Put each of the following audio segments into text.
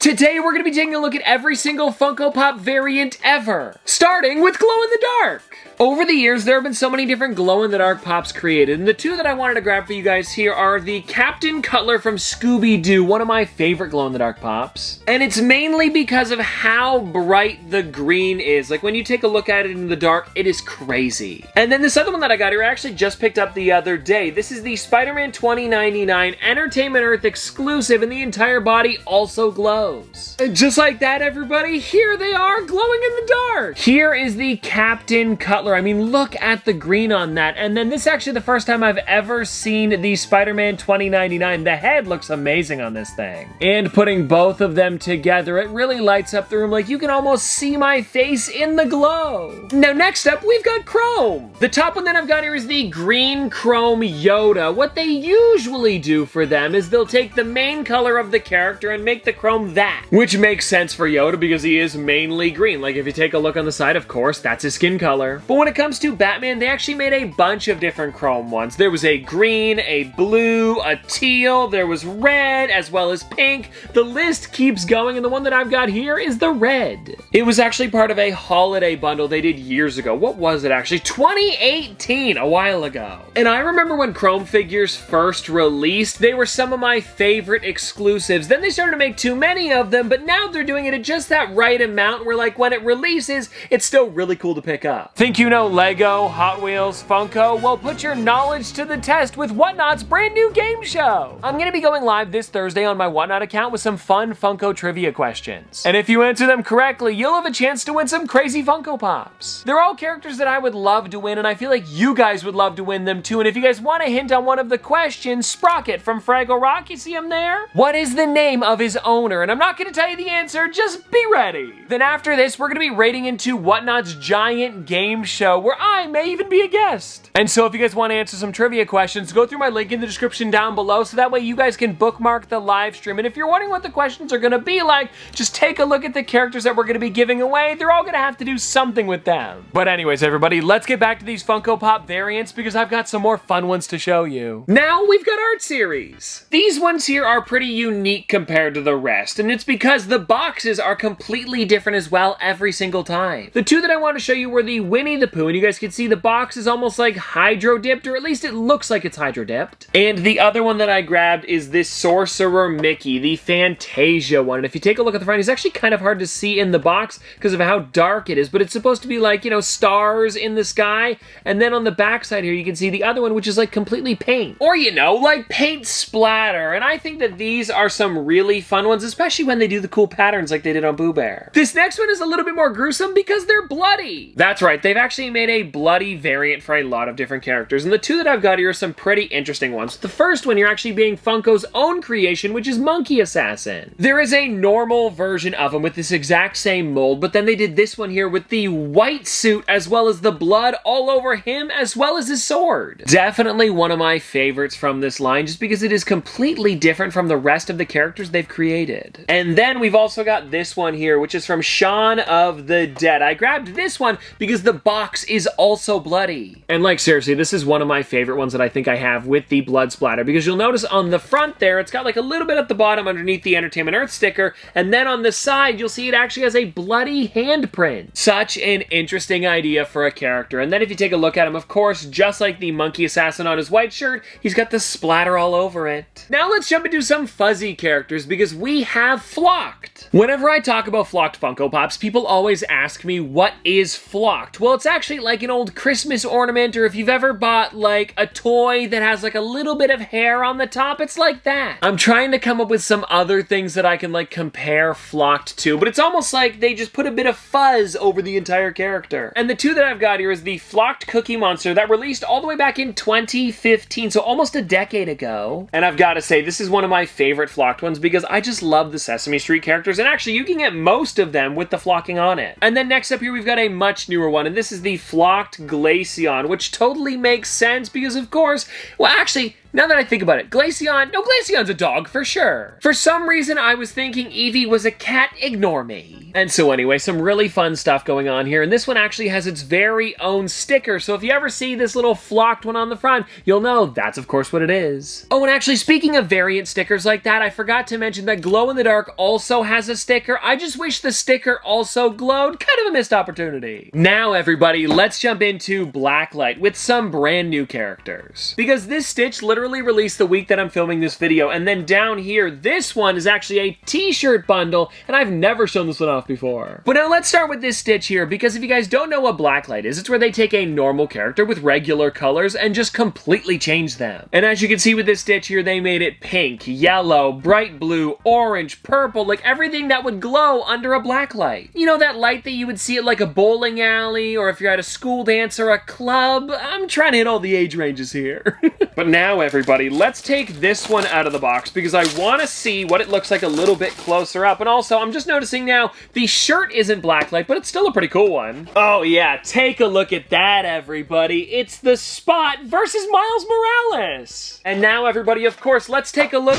Today we're going to be taking a look at every single Funko Pop variant ever, starting with glow-in-the-dark. Over the years, there have been so many different glow-in-the-dark pops created, and the two that I wanted to grab for you guys here are the Captain Cutler from Scooby-Doo, one of my favorite glow-in-the-dark pops. And it's mainly because of how bright the green is. Like, when you take a look at it in the dark, it is crazy. And then this other one that I got here, I actually just picked up the other day. This is the Spider-Man 2099 Entertainment Earth exclusive, and the entire body also glows. And just like that, everybody, here they are, glowing in the dark. Here is the Captain Cutler. I mean, look at the green on that. And then this is actually the first time I've ever seen the Spider-Man 2099. The head looks amazing on this thing. And putting both of them together, it really lights up the room. Like, you can almost see my face in the glow. Now, next up, we've got Chrome. The top one that I've got here is the green Chrome Yoda. What they usually do for them is they'll take the main color of the character and make the Chrome that. Which makes sense for Yoda because he is mainly green. Like, if you take a look on the side, of course, that's his skin color. But when it comes to Batman, they actually made a bunch of different Chrome ones. There was a green, a blue, a teal, there was red, as well as pink. The list keeps going, and the one that I've got here is the red. It was actually part of a holiday bundle they did years ago. What was it actually? 2018, a while ago. And I remember when Chrome figures first released, they were some of my favorite exclusives. Then they started to make too many of them, but now they're doing it at just that right amount where, like, when it releases, it's still really cool to pick up. Think you know Lego, Hot Wheels, Funko? Well, put your knowledge to the test with Whatnot's brand new game show. I'm gonna be going live this Thursday on my Whatnot account with some fun Funko trivia questions. And if you answer them correctly, you'll have a chance to win some crazy Funko Pops. They're all characters that I would love to win, and I feel like you guys would love to win them too. And if you guys want a hint on one of the questions, Sprocket from Fraggle Rock, you see him there? What is the name of his owner? And I'm not gonna tell you the answer, just be ready. Then after this, we're gonna be raiding into Whatnot's giant game show where I may even be a guest. And so if you guys want to answer some trivia questions, go through my link in the description down below so that way you guys can bookmark the live stream. And if you're wondering what the questions are gonna be like, just take a look at the characters that we're gonna be giving away. They're all gonna have to do something with them. But anyways, everybody, let's get back to these Funko Pop variants because I've got some more fun ones to show you. Now we've got Art Series. These ones here are pretty unique compared to the rest, and it's because the boxes are completely different as well every single time. The two that I want to show you were the Winnie the Pooh, and you guys can see the box is almost like hydro dipped, or at least it looks like it's hydro dipped. And the other one that I grabbed is this Sorcerer Mickey, the Fantasia one. And if you take a look at the front, he's actually kind of hard to see in the box because of how dark it is, but it's supposed to be like, you know, stars in the sky. And then on the back side here, you can see the other one, which is like completely paint. Or, you know, like paint splatter. And I think that these are some really fun ones, especially when they do the cool patterns like they did on Boo Bear. This next one is a little bit more gruesome because they're bloody. That's right, they've actually made a bloody variant for a lot of different characters, and the two that I've got here are some pretty interesting ones. The first one here actually being Funko's own creation, which is Monkey Assassin. There is a normal version of him with this exact same mold, but then they did this one here with the white suit as well as the blood all over him as well as his sword. Definitely one of my favorites from this line just because it is completely different from the rest of the characters they've created. And then we've also got this one here, which is from Shaun of the Dead. I grabbed this one because the box is also bloody. And like, seriously, this is one of my favorite ones that I think I have with the blood splatter because you'll notice on the front there, it's got like a little bit at the bottom underneath the Entertainment Earth sticker, and then on the side, you'll see it actually has a bloody handprint. Such an interesting idea for a character. And then if you take a look at him, of course, just like the Monkey Assassin on his white shirt, he's got the splatter all over it. Now let's jump into some fuzzy characters because we have Flocked. Whenever I talk about Flocked Funko Pops, people always ask me, what is Flocked? Well, it's actually like an old Christmas ornament, or if you've ever bought like a toy that has like a little bit of hair on the top, it's like that. I'm trying to come up with some other things that I can like compare Flocked to, but it's almost like they just put a bit of fuzz over the entire character. And the two that I've got here is the Flocked Cookie Monster that released all the way back in 2015, so almost a decade ago. And I've got to say, this is one of my favorite Flocked ones because I just love the Sesame Street characters, and actually you can get most of them with the flocking on it. And then next up here we've got a much newer one, and this is the Flocked Glaceon, which totally makes sense because of course, well actually, Now that I think about it, Glaceon, no, Glaceon's a dog for sure. For some reason, I was thinking Eevee was a cat, ignore me. And so anyway, some really fun stuff going on here, and this one actually has its very own sticker, so if you ever see this little flocked one on the front, you'll know that's of course what it is. Oh, and actually, speaking of variant stickers like that, I forgot to mention that Glow in the Dark also has a sticker. I just wish the sticker also glowed. Kind of a missed opportunity. Now, everybody, let's jump into Blacklight with some brand new characters. Because this Stitch literally released the week that I'm filming this video, and then down here, this one is actually a t-shirt bundle, and I've never shown this one off before. But now let's start with this Stitch here, because if you guys don't know what Blacklight is, it's where they take a normal character with regular colors and just completely change them. And as you can see with this Stitch here, they made it pink, yellow, bright blue, orange, purple, like everything that would glow under a blacklight. You know, that light that you would see at like a bowling alley, or if you're at a school dance or a club. I'm trying to hit all the age ranges here. But now, everybody, let's take this one out of the box, because I want to see what it looks like a little bit closer up. And also, I'm just noticing now, the shirt isn't Blacklight, but it's still a pretty cool one. Oh yeah, take a look at that, everybody. It's the Spot versus Miles Morales. And now, everybody, of course, let's take a look.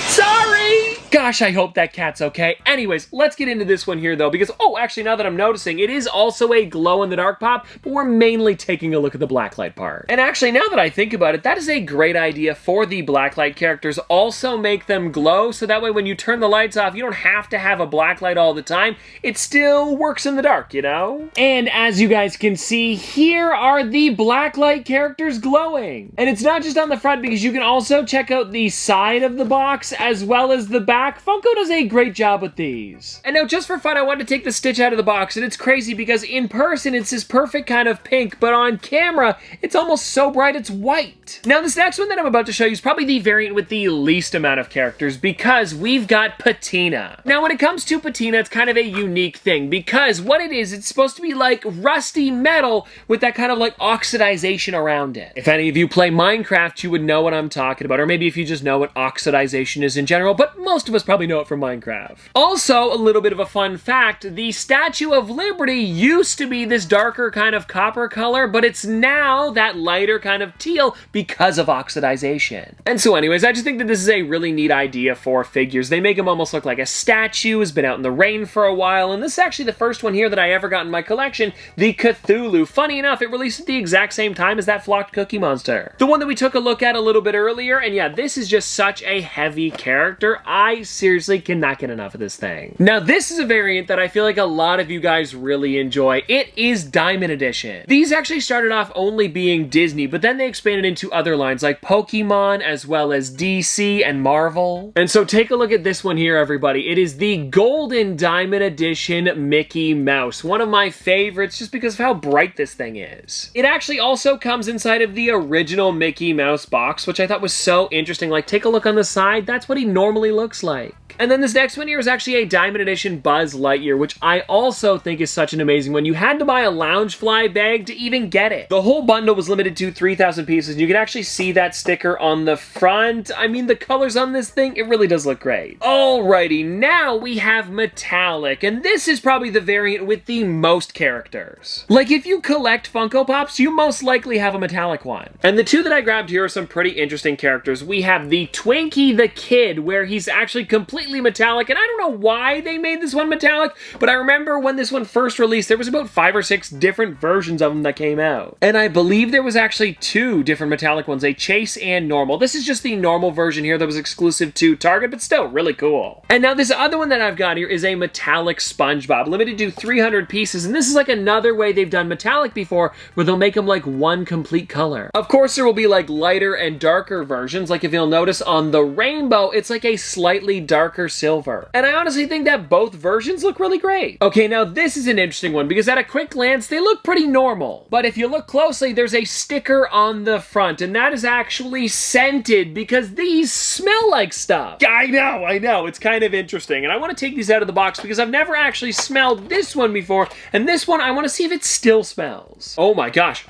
Sorry! Gosh, I hope that cat's okay. Anyways, let's get into this one here, though, because, oh, actually, now that I'm noticing, it is also a glow-in-the-dark pop, but we're mainly taking a look at the Blacklight part. And actually, now that I think about it, that is a great idea for the Blacklight characters. Also make them glow, so that way when you turn the lights off, you don't have to have a Blacklight all the time. It still works in the dark, you know? And as you guys can see, here are the Blacklight characters glowing. And it's not just on the front, because you can also check out the side of the box, as well as the back. Funko does a great job with these. And now, just for fun, I wanted to take the Stitch out of the box, and it's crazy because in person, it's this perfect kind of pink, but on camera, it's almost so bright it's white. Now, this next one that I'm about to show you is probably the variant with the least amount of characters, because we've got Patina. Now, when it comes to Patina, it's kind of a unique thing, because what it is, it's supposed to be like rusty metal with that kind of like oxidization around it. If any of you play Minecraft, you would know what I'm talking about, or maybe if you just know what oxidization is in general, but most of us probably know it from Minecraft. Also, a little bit of a fun fact, the Statue of Liberty used to be this darker kind of copper color, but it's now that lighter kind of teal because of oxidization. And so anyways, I just think that this is a really neat idea for figures. They make them almost look like a statue, has been out in the rain for a while, and this is actually the first one here that I ever got in my collection, the Cthulhu. Funny enough, it released at the exact same time as that flocked Cookie Monster. The one that we took a look at a little bit earlier, and yeah, this is just such a heavy character. I seriously cannot get enough of this thing. Now, this is a variant that I feel like a lot of you guys really enjoy. It is Diamond Edition. These actually started off only being Disney, but then they expanded into other lines like Pokemon, as well as DC and Marvel. And so take a look at this one here, everybody. It is the Golden Diamond Edition Mickey Mouse. One of my favorites just because of how bright this thing is. It actually also comes inside of the original Mickey Mouse box, which I thought was so interesting. Like, take a look on the side. That's what he normally looks like. And then this next one here is actually a Diamond Edition Buzz Lightyear, which I also think is such an amazing one. You had to buy a Loungefly bag to even get it. The whole bundle was limited to 3,000 pieces, and you can actually see that sticker on the front. I mean, the colors on this thing, it really does look great. Alrighty, now we have Metallic, and this is probably the variant with the most characters. Like, if you collect Funko Pops, you most likely have a Metallic one. And the two that I grabbed here are some pretty interesting characters. We have the Twinkie the Kid, where he's actually completely metallic, and I don't know why they made this one metallic, but I remember when this one first released, there was about 5 or 6 different versions of them that came out. And I believe there was actually 2 different metallic ones, a Chase and normal. This is just the normal version here that was exclusive to Target, but still really cool. And now this other one that I've got here is a metallic SpongeBob, limited to 300 pieces, and this is like another way they've done metallic before, where they'll make them like one complete color. Of course, there will be like lighter and darker versions, like if you'll notice on the rainbow, it's like a slightly darker silver. And I honestly think that both versions look really great. Okay, now this is an interesting one, because at a quick glance, they look pretty normal. But if you look closely, there's a sticker on the front, and that is actually scented, because these smell like stuff. I know, it's kind of interesting. And I want to take these out of the box, because I've never actually smelled this one before, and this one, I want to see if it still smells. Oh my gosh.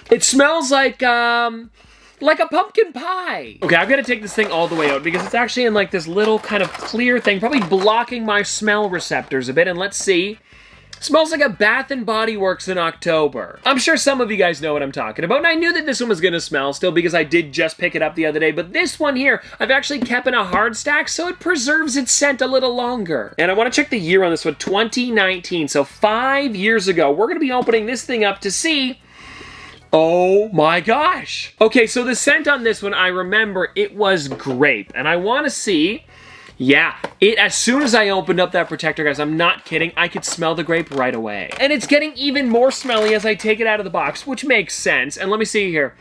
It smells like a pumpkin pie. Okay, I've got to take this thing all the way out because it's actually in like this little kind of clear thing, probably blocking my smell receptors a bit. And let's see. Smells like a Bath and Body Works in October. I'm sure some of you guys know what I'm talking about, and I knew that this one was gonna smell still because I did just pick it up the other day, but this one here, I've actually kept in a hard stack so it preserves its scent a little longer. And I wanna check the year on this one, 2019, so 5 years ago. We're gonna be opening this thing up to see. Oh my gosh. Okay, so the scent on this one, I remember it was grape, and I wanna see. Yeah, as soon as I opened up that protector, guys, I'm not kidding, I could smell the grape right away. And it's getting even more smelly as I take it out of the box, which makes sense. And let me see here.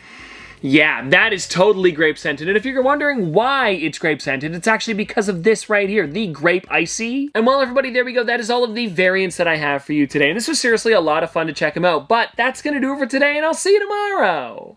Yeah, that is totally grape scented. And if you're wondering why it's grape scented, it's actually because of this right here, the Grape Icy. And well, everybody, there we go. That is all of the variants that I have for you today. And this was seriously a lot of fun to check them out. But that's gonna do it for today, and I'll see you tomorrow.